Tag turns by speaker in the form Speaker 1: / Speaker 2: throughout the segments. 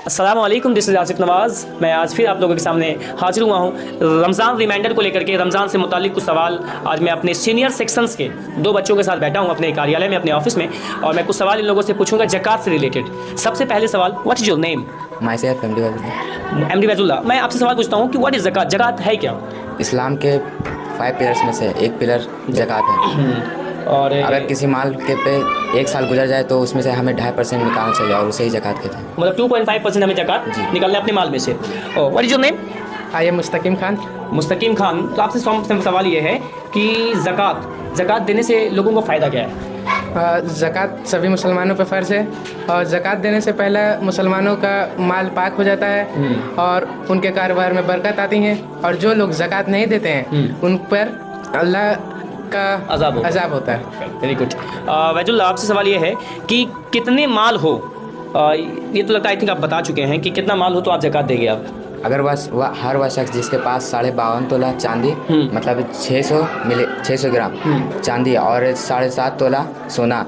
Speaker 1: अस्सलाम वालेकुम, this is Asif नवाज़। मैं आज फिर आप लोगों के सामने हाजिर हुआ हूँ रमज़ान रिमाइंडर को लेकर के। रमज़ान से मुतालिक कुछ सवाल आज मैं अपने सीनियर सेक्शंस के दो बच्चों के साथ बैठा हूँ अपने कार्यालय में, अपने ऑफिस में, और मैं कुछ सवाल इन लोगों से पूछूंगा ज़कात से रिलेटेड। सबसे पहले सवाल, what is your name?
Speaker 2: Myself
Speaker 1: MD Waizullah. मैं आपसे सवाल पूछता हूँ कि व्हाट इज़ ज़कात? ज़कात है क्या?
Speaker 2: इस्लाम के 5 पिलर्स में से एक पिलर ज़कात है।
Speaker 1: और
Speaker 2: अगर किसी माल के पे 1 साल गुजर जाए तो उसमें से हमें 2.5% निकालना चाहिए और उसे ही ज़कात कहते हैं।
Speaker 1: मतलब 2.5% हमें ज़कात निकालना है अपने माल में से। What is your name?
Speaker 3: I am Mustaqeem Khan.
Speaker 1: मुस्तकीम खान। तो आपसे सवाल ये है कि ज़कात देने से लोगों को फ़ायदा क्या है?
Speaker 3: ज़कात सभी मुसलमानों पर फ़र्ज़ है और ज़कात देने से पहले मुसलमानों का माल पाक हो जाता है और उनके कारोबार में बरकत आती है। और जो लोग ज़कात नहीं देते हैं उन पर अल्लाह का अज़ाब होता है।
Speaker 1: Very good. वैजुल्लाह, आपसे सवाल ये है कि कितने माल हो, ये तो लगता है आई थिंक आप बता चुके हैं कि कितना माल हो तो आप ज़कात देंगे आप?
Speaker 2: अगर हर वह शख्स जिसके पास 52.5 तोला चांदी मतलब 600 ग्राम चांदी और 7.5 तोला सोना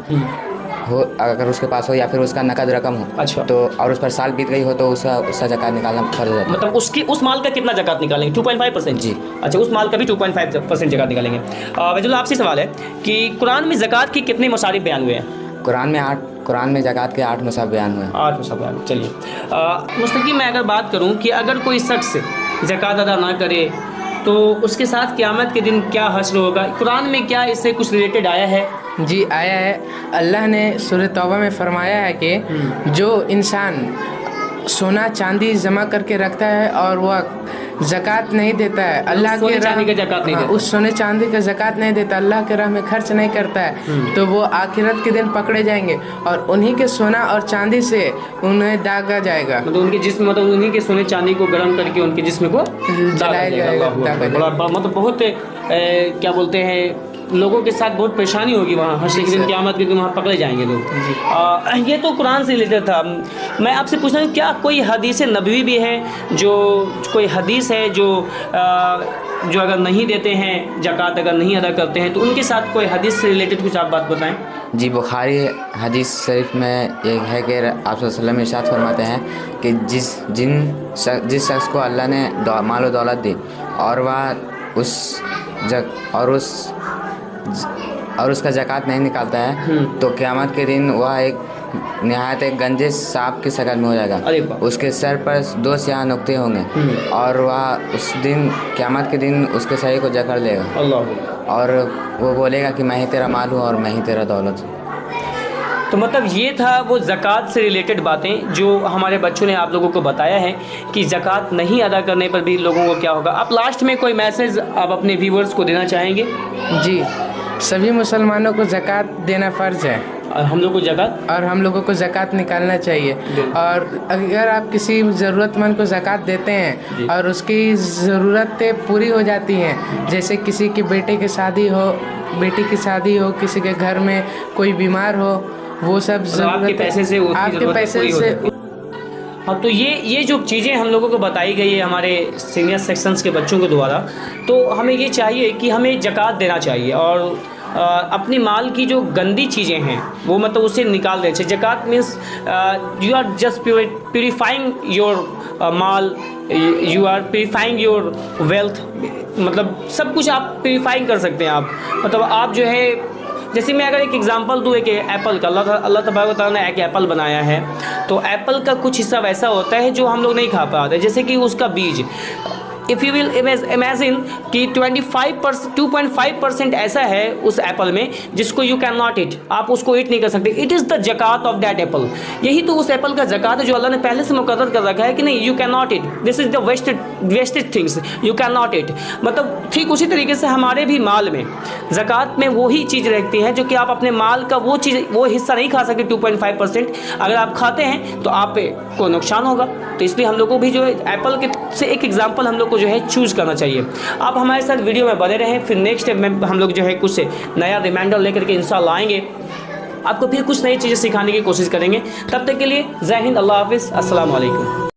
Speaker 2: हो, अगर उसके पास हो या फिर उसका नकद रकम हो, अच्छा, तो और उस पर साल बीत गई हो तो उसका ज़कात निकालना फर्ज है।
Speaker 1: मतलब उस माल का कितना ज़कात निकालेंगे? 2.5%? जी, अच्छा, उस माल का भी 2.5% ज़कात निकालेंगे। वैजुल्लाह, आपसे सवाल है कि कुरान में ज़कात की कितने मसारिफ बयान हुए हैं?
Speaker 2: कुरान में ज़कात के 8 मसाब बयान हुए हैं।
Speaker 1: 8 मसाब बयान। चलिए, मुस्तकीम, मैं अगर बात करूं कि अगर कोई शख्स ज़कात अदा ना करे तो उसके साथ क़यामत के दिन क्या हश्र होगा? कुरान में क्या इससे कुछ रिलेटेड आया है?
Speaker 3: जी, आया है। अल्लाह ने सूरह तौबा में फरमाया है कि जो इंसान सोना चांदी जमा करके रखता है और वह ज़कात नहीं देता है, अल्लाह के राह में उस सोने चांदी का ज़कात नहीं देता, अल्लाह के राह में खर्च नहीं करता है, तो वो आखिरत के दिन पकड़े जाएंगे और उन्हीं के सोना और चांदी से उन्हें दागा जाएगा।
Speaker 1: मतलब उनके जिस्म, मतलब उन्हीं के सोने चांदी को गर्म करके उनके जिस्म को
Speaker 3: जलाया जाएगा।
Speaker 1: मतलब बहुत क्या बोलते हैं, लोगों के साथ बहुत परेशानी होगी वहाँ हश्र के दिन, क़यामत के दिन वहाँ पकड़े जाएंगे लोग। ये तो कुरान से रिलेटेड था। मैं आपसे पूछना हूँ, क्या कोई हदीस नबवी भी है, जो कोई हदीस है जो अगर नहीं देते हैं ज़कात, अगर नहीं अदा करते हैं तो उनके साथ कोई हदीस से रिलेटेड कुछ आप बात बताएं?
Speaker 2: जी, बुखारी हदीस शरीफ में ये है कि आप सल्लल्लाहु अलैहि वसल्लम इरशाद फरमाते हैं कि जिस शख्स को अल्लाह ने माल और दौलत दी और वह उसका ज़कात नहीं निकालता है तो क़यामत के दिन वह एक गंजे सांप की शक्ल में हो जाएगा। उसके सर पर 2 स्याह नुक्ते होंगे और वह उस दिन क़यामत के दिन उसके शरीर को जकड़ लेगा और वो बोलेगा कि मैं ही तेरा माल हूँ और मैं ही तेरा दौलत हूँ।
Speaker 1: तो मतलब ये था वो ज़कात से रिलेटेड बातें जो हमारे बच्चों ने आप लोगों को बताया है कि ज़कात नहीं अदा करने पर भी लोगों को क्या होगा। आप लास्ट में कोई मैसेज आप अपने व्यूवर्स को देना चाहेंगे?
Speaker 3: जी, सभी मुसलमानों को ज़कात देना फ़र्ज़ है
Speaker 1: और हम लोगों को ज़कात निकालना चाहिए।
Speaker 3: और अगर आप किसी ज़रूरतमंद को ज़कात देते हैं और उसकी ज़रूरतें पूरी हो जाती हैं, जैसे किसी की बेटी की शादी हो, किसी के घर में कोई बीमार हो, वो सब
Speaker 1: आपके पैसे से हाँ, तो ये जो चीज़ें हम लोगों को बताई गई है हमारे सीनियर सेक्शंस के बच्चों के द्वारा, तो हमें ये चाहिए कि हमें ज़कात देना चाहिए और अपनी माल की जो गंदी चीज़ें हैं वो मतलब उसे निकाल देना चाहिए। Zakat means you are just purifying your maal, you are purifying your wealth, मतलब सब कुछ आप प्यूरिफाइंग कर सकते हैं आप। मतलब आप जो है, जैसे मैं अगर एक एग्जांपल दूँ, एक एप्पल का, अल्लाह तबारक व तआला ने एक एप्पल बनाया है, तो एप्पल का कुछ हिस्सा वैसा होता है जो हम लोग नहीं खा पाते, जैसे कि उसका बीज। इफ़ यू विल इमेजिन कि 2.5% ऐसा है उस एप्पल में जिसको यू कैन नॉट ईट, आप उसको ईट नहीं कर सकते। It is the zakat of that apple. यही तो उस एप्पल का ज़कात है जो अल्लाह ने पहले से मुकर्रर कर रखा है कि नहीं, you can not eat, this is the wasted things, you can not eat. मतलब ठीक उसी तरीके से हमारे भी माल में ज़कात में वही चीज़ रहती है जो कि आप अपने माल का वो हिस्सा नहीं खा सकते 2.5%। अगर आप खाते हैं तो आप को नुकसान होगा। तो इसलिए हम लोग को भी जो है एप्पल के से एक एग्जांपल हम लोग को जो है चूज़ करना चाहिए। आप हमारे साथ वीडियो में बने रहें, फिर नेक्स्ट स्टेप में हम लोग जो है कुछ नया रिमाइंडर लेकर के इंशाल्लाह आएंगे, आपको फिर कुछ नई चीज़ें सिखाने की कोशिश करेंगे। तब तक के लिए जय हिंद, अल्लाह हाफिज़, अस्सलाम वालेकुम।